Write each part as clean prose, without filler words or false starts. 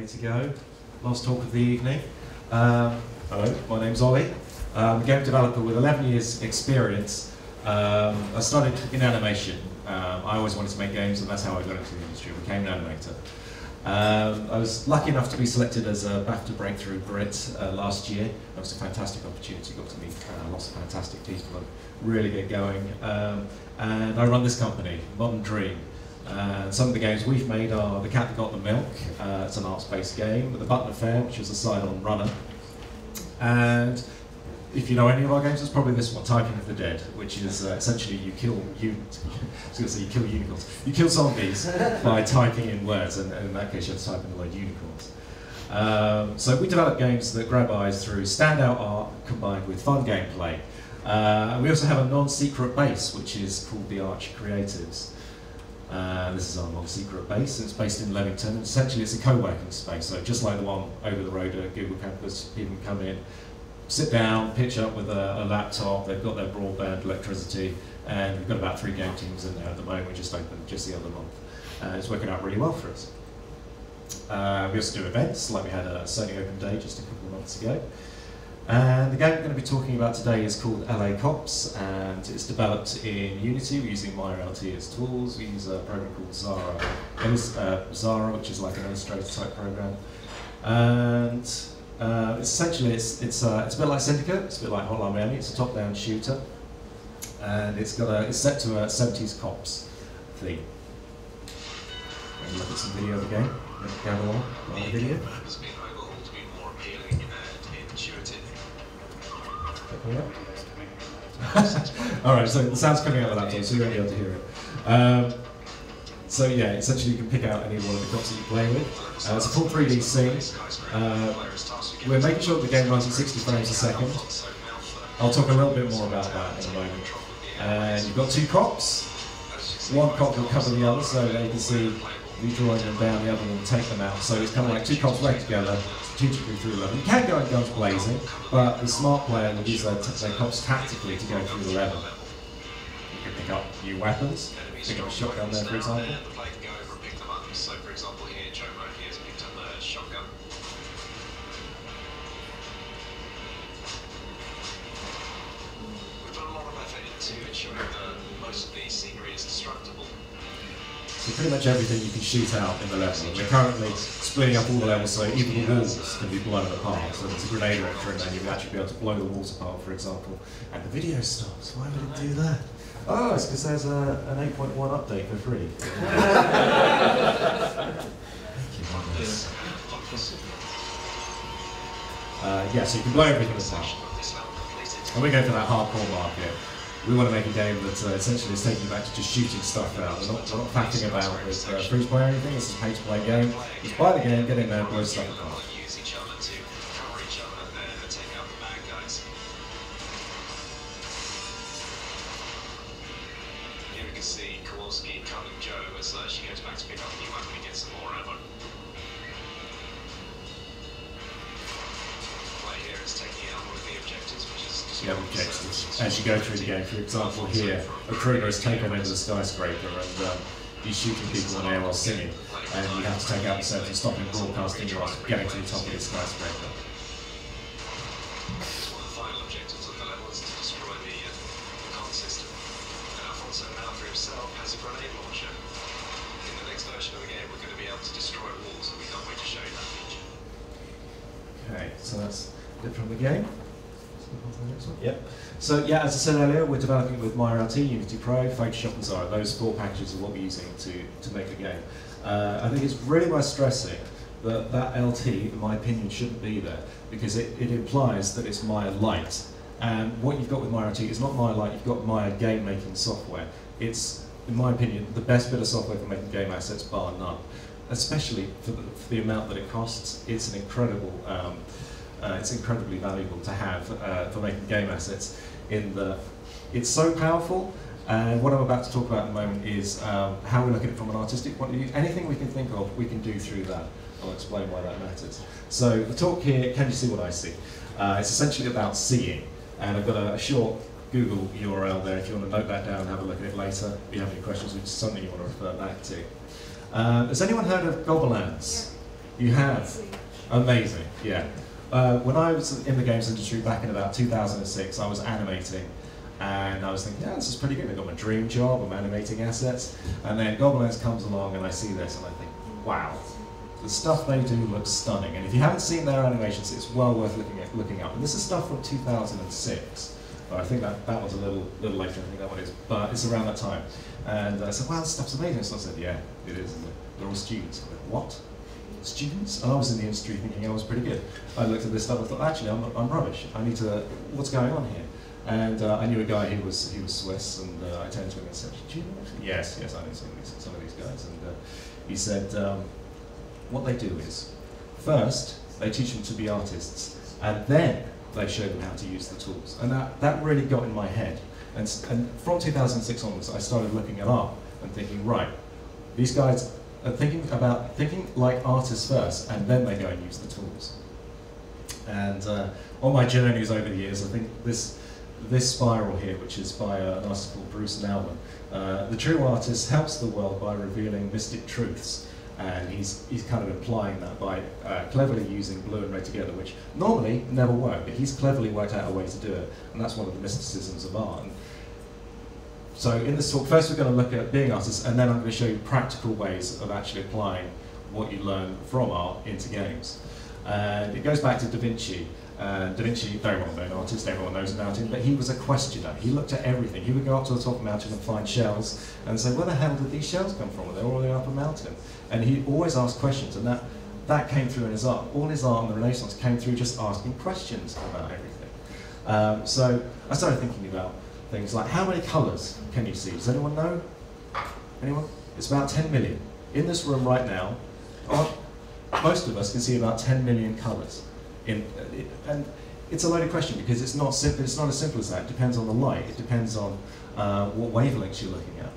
Ready to go? Last talk of the evening. Hello, my name's Ollie. I'm a game developer with 11 years experience. I started in animation. I always wanted to make games, and that's how I got into the industry. I became an animator. I was lucky enough to be selected as a BAFTA Breakthrough Brit last year. That was a fantastic opportunity. Got to meet lots of fantastic people and really get going. And I run this company, Modern Dream. Some of the games we've made are The Cat That Got the Milk. It's an arts-based game. The Button Affair, which is a side-on runner. And if you know any of our games, it's probably this one, Typing of the Dead, which is essentially you kill unicorns. You kill zombies by typing in words, and in that case you have to type in the word unicorns. So we develop games that grab eyes through standout art combined with fun gameplay. We also have a non-secret base, which is called the Arch Creatives. This is our non-secret base. It's based in Leamington. Essentially, it's a co-working space. So just like the one over the road at Google Campus, people can come in, sit down, pitch up with a laptop. They've got their broadband, electricity, and we've got about 3 game teams in there at the moment. We just opened just the other month. It's working out really well for us. We also do events, like we had a Sony Open Day just a couple of months ago. And the game we're going to be talking about today is called LA Cops, and it's developed in Unity. We're using MyRLT as tools. We use a program called Zara, which is like an Illustrator type program. And essentially, it's a bit like Syndicate. It's a bit like Hotline Miami. It's a top-down shooter, and it's set to a 70s cops theme. We'll look at some video of the game. Gather on the video. Alright, so the sound's coming out of the laptop, so you won't be able to hear it. So yeah, essentially you can pick out any one of the cops that you play with. It's a full 3D scene. We're making sure that the game runs at 60 frames a second. I'll talk a little bit more about that in a moment. And you've got 2 cops. One cop will cover the other, so they can see you drawing them down, the other one will take them out. So it's kind of like 2 cops working together, strategically through the level. You can go in guns blazing, but the smart player will use their cops tactically to go through the level. You can pick up new weapons, pick up a shotgun there, for example. So, for example, here, Jomo has picked up a shotgun. We've put a lot of effort into ensuring that most of the scenery is destructible. So pretty much everything you can shoot out in the level. And we're currently splitting up all the levels so even the walls can be blown apart. So there's a grenade launcher in there, you'll actually be able to blow the walls apart, for example. And the video stops. Why would it do that? Oh, it's because there's an 8.1 update for free. Thank you, yeah, so you can blow everything apart. And we're going for that hardcore market. We want to make a game that essentially is taking you back to just shooting stuff out. We're not faffing about with free play or anything. It's a pay-to-play game. Just buy the game, get in there, blow stuff apart. Use each other to cover each other and take out the bad guys. Here we can see Kowalski cutting Joe as she goes back to pick up the new weapon and get some more ammo. Play here is taking out one of the objectives, which is Yeah, objectives. As you go through the game, for example, here, a criminal has taken over the skyscraper and he's shooting people on air while singing, and you have to take out the set and stop him broadcasting whilst getting to the top of the skyscraper. one of the final objectives of the level is to destroy the con system. And Alfonso Malfa himself has a grenade launcher. In the next version of the game, we're going to be able to destroy walls, and we can't wait to show you that feature. Okay, so that's it from the game. Yep. So yeah, as I said earlier, we're developing with MyRLT, Unity Pro, Photoshop and Zara. Those 4 packages are what we're using to make a game. I think it's really worth stressing that that LT, in my opinion, shouldn't be there because it implies that it's Maya Lite. And what you've got with MyRLT is not Maya Lite, you've got Maya game making software. It's, in my opinion, the best bit of software for making game assets, bar none. Especially for the amount that it costs. It's an incredible. It's incredibly valuable to have for making game assets. It's so powerful, and what I'm about to talk about in a moment is how we look at it from an artistic point of view. Anything we can think of, we can do through that. I'll explain why that matters. So the talk here, can you see what I see? It's essentially about seeing, and I've got a short Google URL there if you want to note that down and have a look at it later. If you have any questions, which is something you want to refer back to. Has anyone heard of Gobblelands? You have? Amazing, yeah. When I was in the games industry back in about 2006, I was animating, and I was thinking, yeah, this is pretty good. I got my dream job, I'm animating assets, and then Goblins comes along and I see this and I think, wow, the stuff they do looks stunning. And if you haven't seen their animations, it's well worth looking up. And this is stuff from 2006. But I think that was a little later, I think that one is, but it's around that time. And I said, wow, this stuff's amazing. So I said, yeah, it is. They're all students. I went, what? Students? And I was in the industry thinking I was pretty good. I looked at this stuff and thought, actually, I'm rubbish. I need to, what's going on here? And I knew a guy, he was Swiss, and I turned to him and said, do you know? Yes, I know some of these guys. And he said, what they do is, first, they teach them to be artists, and then they show them how to use the tools. And that really got in my head. And from 2006 onwards, I started looking at art and thinking, right, these guys are thinking like artists first, and then they go and use the tools. And on my journeys over the years, I think this spiral here, which is by an artist called Bruce Nauman, the true artist helps the world by revealing mystic truths. And he's kind of implying that by cleverly using blue and red together, which normally never work, but he's cleverly worked out a way to do it, and that's one of the mysticisms of art. And so in this talk, first we're going to look at being artists, and then I'm going to show you practical ways of actually applying what you learn from art into games. And it goes back to Da Vinci. Da Vinci, very well-known artist, everyone knows about him, but he was a questioner. He looked at everything. He would go up to the top of a mountain and find shells and say, where the hell did these shells come from? They're all the way up a mountain. And he always asked questions, and that came through in his art. All his art in the Renaissance came through just asking questions about everything. So I started thinking about things like, how many colours can you see? Does anyone know? Anyone? It's about 10 million. In this room right now, most of us can see about 10 million colours. And it's a loaded question because it's not simple. It's not as simple as that. It depends on the light. It depends on what wavelengths you're looking at.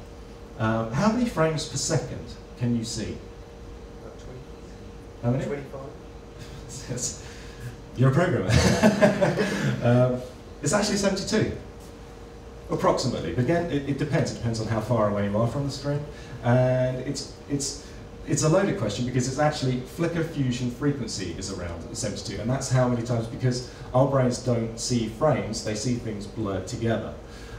How many frames per second can you see? About 20. How many? 25. Yes. You're a programmer. It's actually 72, approximately. But again, it depends. It depends on how far away you are from the screen, and it's a loaded question because it's actually flicker fusion frequency is around 72, and that's how many times, because our brains don't see frames, they see things blurred together.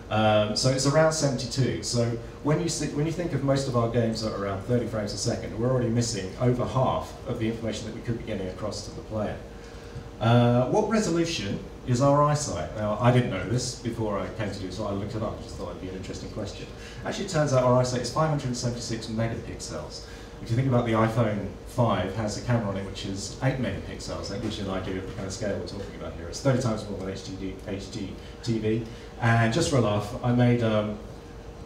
So it's around 72. So when you think of most of our games at around 30 frames a second, we're already missing over half of the information that we could be getting across to the player. What resolution is our eyesight? Now, I didn't know this before I came to do this, so I looked it up. I just thought it'd be an interesting question. Actually, it turns out our eyesight is 576 megapixels. If you think about the iPhone 5 has a camera on it which is 8 megapixels, that gives you an idea of the kind of scale we're talking about here. It's 30 times more than HD TV. And just for a laugh, I made an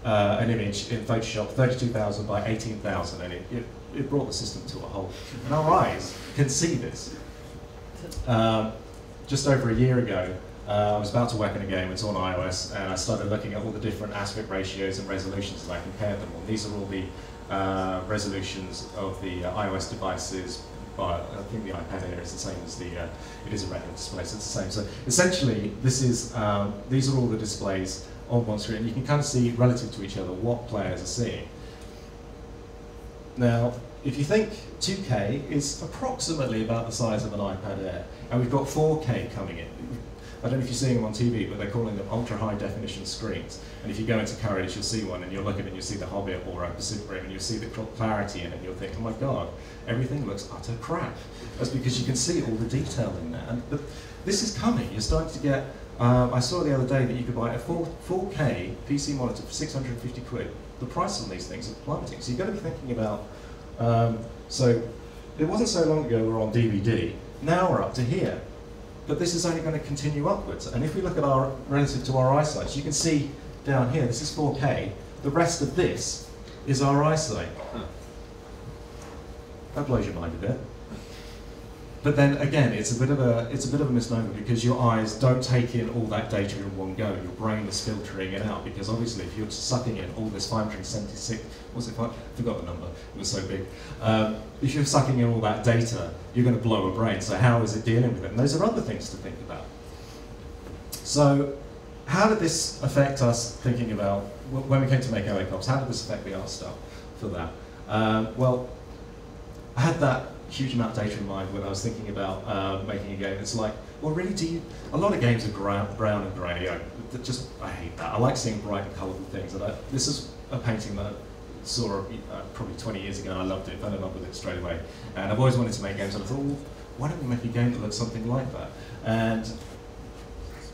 image in Photoshop, 32,000 by 18,000, and it brought the system to a halt. And our eyes can see this. Just over a year ago, I was about to work in a game, it's on iOS, and I started looking at all the different aspect ratios and resolutions and I compared them all. These are all the resolutions of the iOS devices, but I think the iPad Air is the same as it is a retina display, so it's the same. So essentially, these are all the displays on one screen. You can kind of see relative to each other what players are seeing. Now, if you think 2K is approximately about the size of an iPad Air, and we've got 4K coming in. I don't know if you're seeing them on TV, but they're calling them ultra-high definition screens. And if you go into Courage, you'll see one, and you'll look at it and you'll see the Hobbit or Pacific Rim, and you'll see the clarity in it, and you'll think, oh my God, everything looks utter crap. That's because you can see all the detail in there. And this is coming. You're starting to get, I saw the other day that you could buy a 4K PC monitor for 650 quid. The price on these things are plummeting. So you've got to be thinking about, so it wasn't so long ago we were on DVD, now we're up to here. But this is only going to continue upwards. And if we look at our, relative to our eyesight, you can see down here, this is 4K, the rest of this is our eyesight. That blows your mind a bit. But then again, it's a bit of a misnomer because your eyes don't take in all that data in one go. Your brain is filtering it out because obviously if you're sucking in all this 576, what's it? I forgot the number. It was so big. If you're sucking in all that data, you're going to blow a brain. So how is it dealing with it? And those are other things to think about. So how did this affect us thinking about when we came to make LA Cops? How did this affect the art style for that? Well, I had that huge amount of data in mind when I was thinking about making a game. It's like, well, really, a lot of games are brown and grey. I hate that. I like seeing bright and colourful things. And this is a painting that I saw probably 20 years ago, and I loved it, fell in love with it straight away. And I've always wanted to make games, and I thought, well, why don't we make a game that looks something like that? And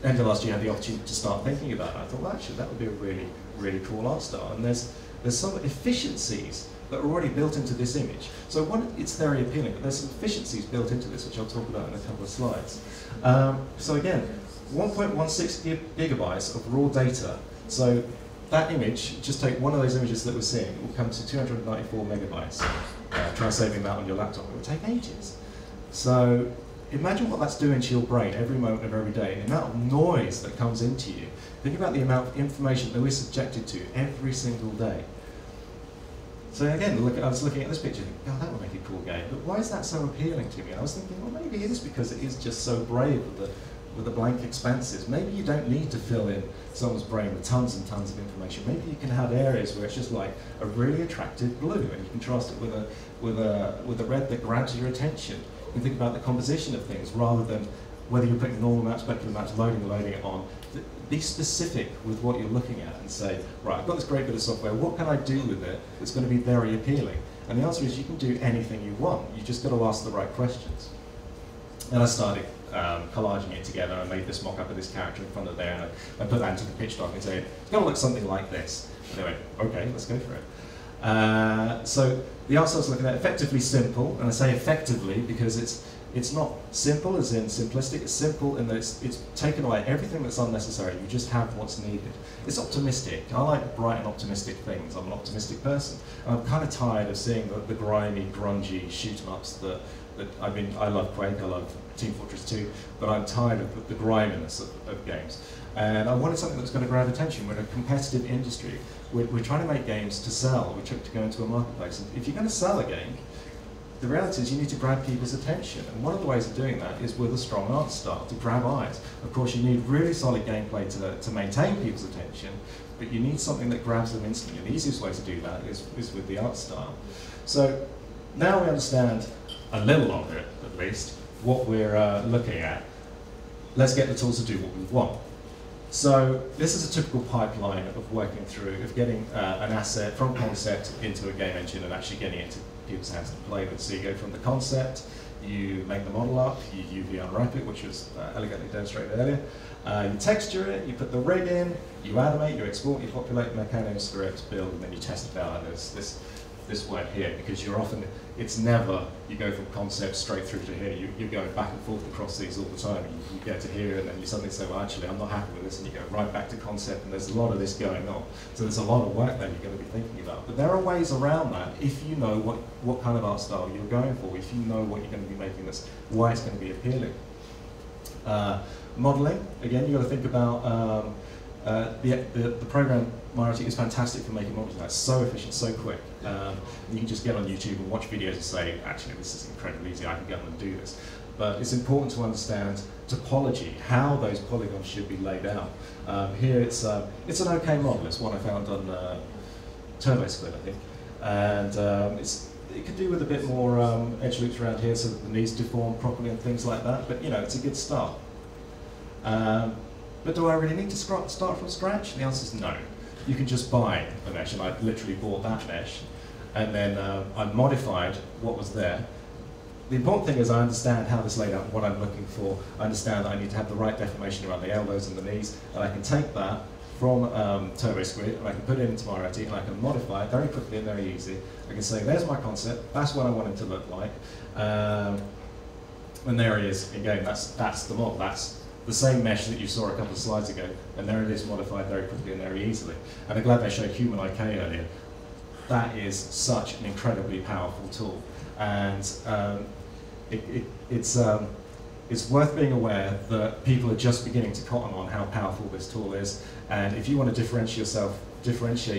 end of last year, I had the opportunity to start thinking about it. I thought, well, actually, that would be a really, really cool art style. And there's some efficiencies that are already built into this image. So one, it's very appealing, but there's some efficiencies built into this, which I'll talk about in a couple of slides. So again, 1.16 gigabytes of raw data. So that image, just take one of those images that we're seeing, it will come to 294 megabytes. Try saving that on your laptop, it will take ages. So imagine what that's doing to your brain every moment of every day, the amount of noise that comes into you. Think about the amount of information that we're subjected to every single day. So again, I was looking at this picture thinking, God, that would make a cool game, but why is that so appealing to me? And I was thinking, well, maybe it is because it is just so brave with the blank expanses. Maybe you don't need to fill in someone's brain with tons and tons of information. Maybe you can have areas where it's just like a really attractive blue, and you contrast it with a red that grabs your attention. You can think about the composition of things rather than whether you're putting normal maps, specular maps, loading it on. Be specific with what you're looking at and say, right, I've got this great bit of software, what can I do with it that's going to be very appealing? And the answer is you can do anything you want. You just got to ask the right questions. And I started collaging it together. I made this mock-up of this character in front of there, and I put that into the pitch doc and said, it's going to look something like this. And they went, okay, let's go for it. So the art style I was looking at, effectively simple, and I say effectively because it's not simple as in simplistic, it's simple in that it's taken away everything that's unnecessary, you just have what's needed. It's optimistic. I like bright and optimistic things. I'm an optimistic person. And I'm kind of tired of seeing the grimy, grungy shoot-em-ups that I love Quake, I love Team Fortress 2, but I'm tired of the griminess of games. And I wanted something that's going to grab attention. We're in a competitive industry. We're trying to make games to sell, we're trying to go into a marketplace. And if you're going to sell a game, the reality is you need to grab people's attention, and one of the ways of doing that is with a strong art style, to grab eyes. Of course, you need really solid gameplay to maintain people's attention, but you need something that grabs them instantly, and the easiest way to do that is with the art style. So now we understand a little of it, at least, what we're looking at. Let's get the tools to do what we want. So this is a typical pipeline of working through, of getting an asset from concept into a game engine and actually getting it into people's hands to play with. So you go from the concept, you make the model up, you UV unwrap it, which was elegantly demonstrated earlier. You texture it, you put the rig in, you animate, you export, you populate mechanisms, scripts, build, and then you test it out. And there's this work here, because you're often, it's never, you go from concept straight through to here, you're going back and forth across these all the time. You get to here and then you suddenly say, well, actually, I'm not happy with this, and you go right back to concept, and there's a lot of this going on. So there's a lot of work that you're going to be thinking about. But there are ways around that if you know what kind of art style you're going for, if you know what you're going to be making, that's why it's going to be appealing. Modeling, again, you've got to think about the program Minority is fantastic for making models. It's so efficient, so quick. You can just get on YouTube and watch videos and say, actually, this is incredibly easy, I can get on and do this. But it's important to understand topology, how those polygons should be laid out. Here it's an okay model. It's one I found on TurboSquid, I think. And it could do with a bit more edge loops around here so that the knees deform properly and things like that. But you know, it's a good start. But do I really need to start from scratch? The answer is no. You can just buy a mesh, and I literally bought that mesh, and then I modified what was there. The important thing is I understand how this laid out, what I'm looking for. I understand that I need to have the right deformation around the elbows and the knees, and I can take that from TurboSquid, and I can put it into Minority, and I can modify it very quickly and very easy. I can say, there's my concept, that's what I want it to look like, and there it is. Again, that's the model. That's the same mesh that you saw a couple of slides ago, and there it is, modified very quickly and very easily. And I'm glad they showed Human IK earlier. That is such an incredibly powerful tool, and it's worth being aware that people are just beginning to cotton on how powerful this tool is. And if you want to differentiate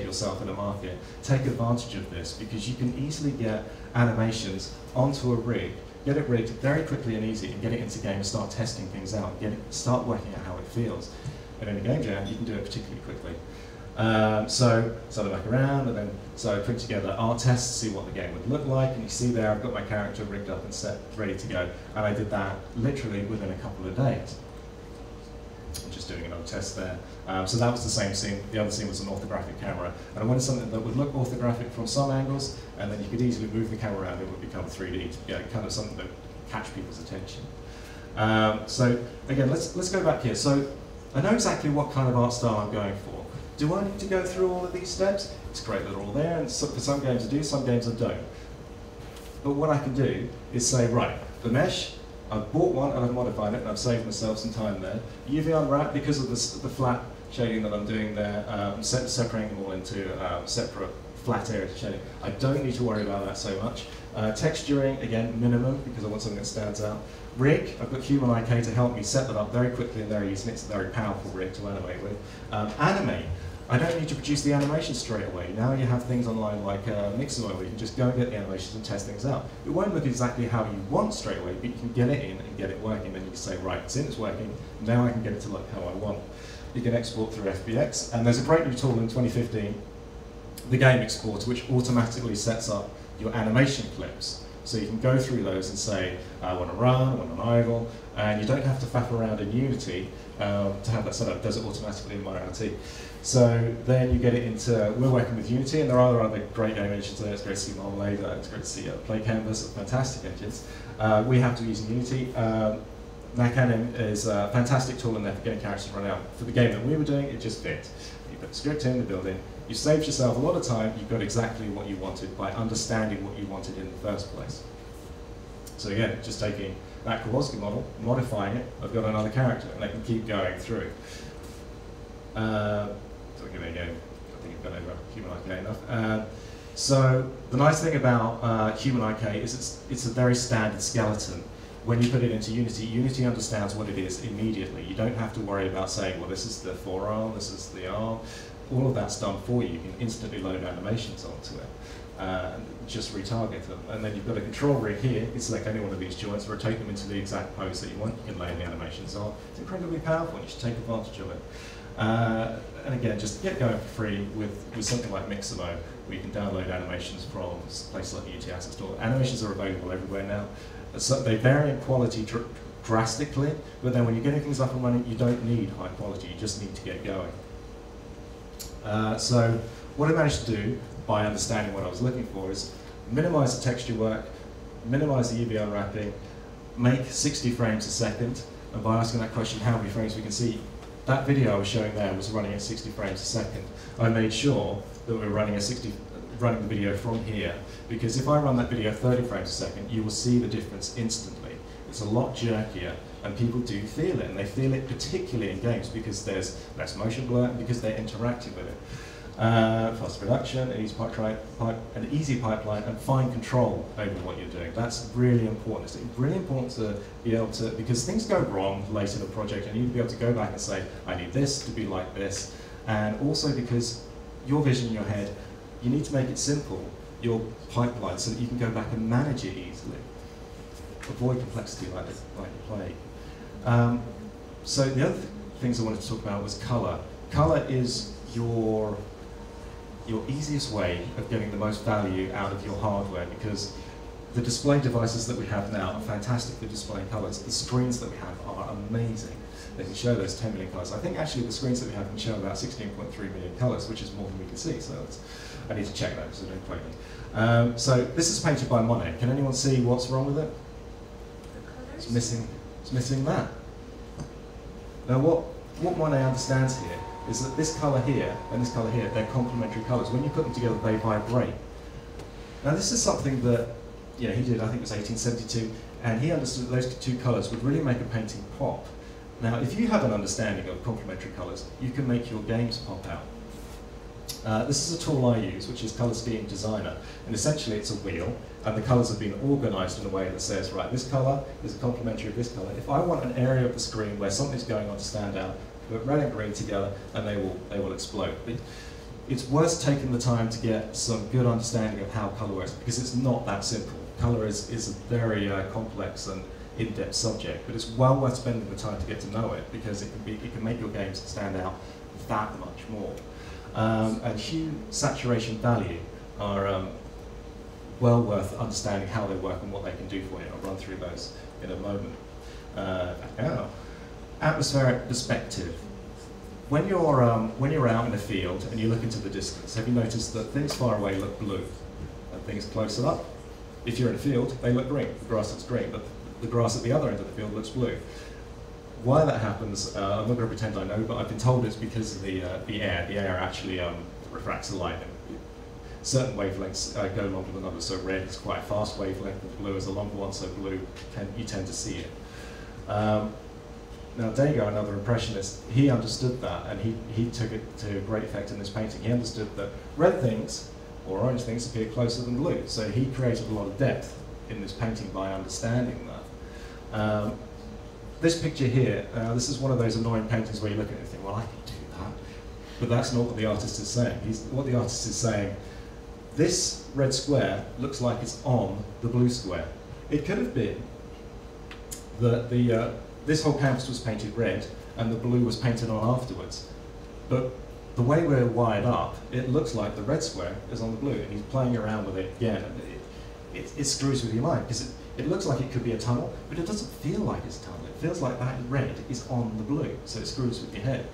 yourself in a market, take advantage of this, because you can easily get animations onto a rig, get it rigged very quickly and easy, and get it into game and start testing things out, start working out how it feels. And in a game jam, you can do it particularly quickly. So started back around, and then so I put together art tests to see what the game would look like, and you see there I've got my character rigged up and set, ready to go, and I did that literally within a couple of days. I'm just doing another test there. So that was the same scene. The other scene was an orthographic camera, and I wanted something that would look orthographic from some angles, and then you could easily move the camera around, it would become 3D, kind of something that would catch people's attention. So again, let's go back here. So I know exactly what kind of art style I'm going for. Do I need to go through all of these steps? It's great that they're all there, and so, for some games I do, some games I don't. But what I can do is say, right, the mesh, I've bought one and I've modified it, and I've saved myself some time there. UV unwrap, because of the flat shading that I'm doing there, separating them all into separate flat areas of shading. I don't need to worry about that so much. Texturing, again, minimum, because I want something that stands out. Rig, I've got Human IK to help me set that up very quickly and very easily. It's a very powerful rig to animate with. Animate, I don't need to produce the animation straight away. Now you have things online like Mixamo, where you can just go and get the animations and test things out. It won't look exactly how you want straight away, but you can get it in and get it working. Then you can say, right, it's working, now I can get it to look how I want. You can export through FBX, and there's a great new tool in 2015, the Game Exporter, which automatically sets up your animation clips. So you can go through those and say, I want to run, I want an idle, and you don't have to faff around in Unity to have that set up. It does it automatically in MyRT. So then you get it into, we're working with Unity, and there are other great game engines there. It's great to see Marmalade, it's great to see Play Canvas, fantastic engines. We have to use Unity. Nakanim is a fantastic tool in there for getting characters to run out. For the game that we were doing, it just fit. You put the script in, the building, you saved yourself a lot of time, you got exactly what you wanted by understanding what you wanted in the first place. So again, just taking that Kowalski model, modifying it, I've got another character, and I can keep going through. So there you go, I think I've gone over Human IK enough. So the nice thing about Human IK is it's a very standard skeleton. When you put it into Unity, Unity understands what it is immediately. You don't have to worry about saying, well, this is the forearm, this is the arm. All of that's done for you. You can instantly load animations onto it and just retarget them. And then you've got a control rig here. You can select any one of these joints, rotate them into the exact pose that you want. You can lay the animations on. It's incredibly powerful, and you should take advantage of it. And again, just get going for free with something like Mixamo, where you can download animations from places like the UT Asset Store. Animations are available everywhere now. So they vary in quality drastically, but then when you're getting things up and running, you don't need high quality, you just need to get going. So what I managed to do by understanding what I was looking for is minimize the texture work, minimize the UV unwrapping, make 60 frames a second, and by asking that question, how many frames we can see, that video I was showing there was running at 60 frames a second. I made sure that we were running the video from here, because if I run that video 30 frames a second, you will see the difference instantly. It's a lot jerkier, and people do feel it, and they feel it particularly in games because there's less motion blur and because they're interacting with it. Fast production, an easy pipeline, and fine control over what you're doing. That's really important. It's really important to be able to, because things go wrong late in a project, and you need to be able to go back and say, I need this to be like this, and also because your vision in your head, you need to make it simple, your pipeline, so that you can go back and manage it easily. Avoid complexity like the plague. So the other things I wanted to talk about was color. Color is your easiest way of getting the most value out of your hardware, because the display devices that we have now are fantastic for displaying colors. The screens that we have are amazing. They can show those 10 million colors. I think actually the screens that we have can show about 16.3 million colors, which is more than we can see. So I need to check that because I don't quote me. So this is painted by Monet. Can anyone see what's wrong with it? It's missing that. Now what Monet understands here is that this colour here and this colour here, they're complementary colours. When you put them together, they vibrate. Now this is something that he did, I think it was 1872, and he understood that those two colours would really make a painting pop. Now if you have an understanding of complementary colours, you can make your games pop out. This is a tool I use, which is Colour Scheme Designer, and essentially it's a wheel, and the colours have been organised in a way that says, right, this colour is a complementary of this colour. If I want an area of the screen where something's going on to stand out, put red and green together, and they will explode. But it's worth taking the time to get some good understanding of how colour works, because it's not that simple. Colour is a very complex and in-depth subject, but it's well worth spending the time to get to know it, because it can make your games stand out that much more. And hue, saturation, value are well worth understanding how they work and what they can do for you. I'll run through those in a moment. Atmospheric perspective. When you're out in a field and you look into the distance, have you noticed that things far away look blue and things closer up? If you're in a field, they look green. The grass looks green, but the grass at the other end of the field looks blue. Why that happens, I'm not going to pretend I know, but I've been told it's because of the air. The air actually refracts the light. Certain wavelengths go longer than others, so red is quite a fast wavelength, and blue is a longer one, so blue, you tend to see it. Now Degas, another impressionist, he understood that, and he took it to great effect in this painting. He understood that red things, or orange things, appear closer than blue, so he created a lot of depth in this painting by understanding that. This picture here, this is one of those annoying paintings where you look at it and think, well, I can do that. But that's not what the artist is saying. What the artist is saying, this red square looks like it's on the blue square. It could have been that this whole canvas was painted red and the blue was painted on afterwards. But the way we're wired up, it looks like the red square is on the blue, and he's playing around with it again. And it screws with your mind, because it looks like it could be a tunnel, but it doesn't feel like it's a tunnel. It feels like that red is on the blue, so it screws with your head.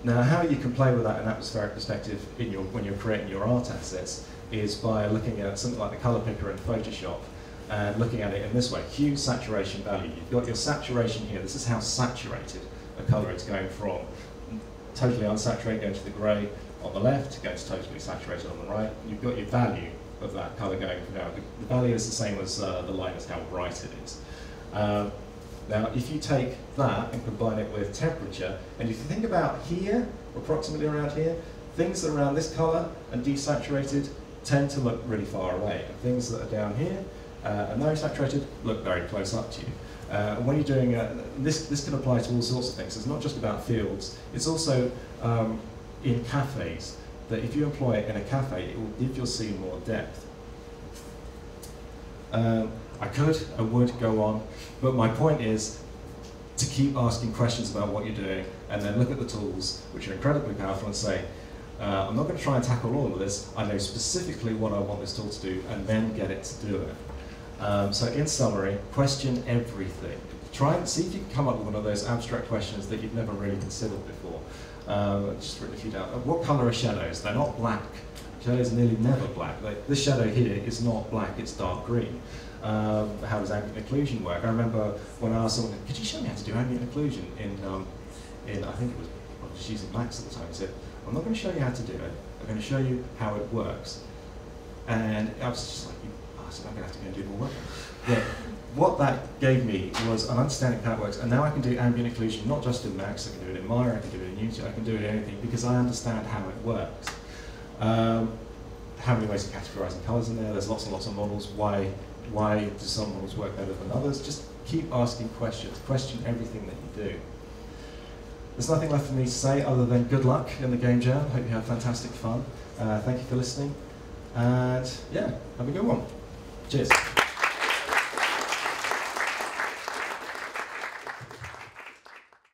Now, how you can play with that in atmospheric perspective when you're creating your art assets is by looking at something like the color picker in Photoshop and looking at it in this way: hue, saturation, value. You've got your saturation here. This is how saturated a color is, going from totally unsaturated, going to the gray on the left, going to totally saturated on the right. You've got your value of that color going from now. The value is the same as the light, as how bright it is. Now, if you take that and combine it with temperature, and if you think about here, approximately around here, things that are around this color and desaturated tend to look really far away. And things that are down here and those saturated look very close up to you. And when you're doing this can apply to all sorts of things. It's not just about fields. It's also in cafes, that if you employ it in a cafe, it will give your scene more depth. I could and would go on, but my point is to keep asking questions about what you're doing, and then look at the tools, which are incredibly powerful, and say, I'm not going to try and tackle all of this. I know specifically what I want this tool to do, and then get it to do it. So in summary, question everything. Try and see if you can come up with one of those abstract questions that you've never really considered before. Just written a few down. What colour are shadows? They're not black. Shadows are nearly never black. This shadow here is not black, it's dark green. How does ambient occlusion work? I remember when I asked someone, could you show me how to do ambient occlusion in I think it was, I was using Max at the time. He said, I'm not going to show you how to do it, I'm going to show you how it works. And I was just like, I said, I'm going to have to go and do more work. But what that gave me was an understanding of how it works, and now I can do ambient occlusion not just in Max, I can do it in Maya, I can do it in Unity, I can do it in anything, because I understand how it works. How many ways of categorizing colors in there? There's lots and lots of models. Why do some models work better than others? Just keep asking questions. Question everything that you do. There's nothing left for me to say other than good luck in the game jam. Hope you have fantastic fun. Thank you for listening. And yeah, have a good one. Cheers.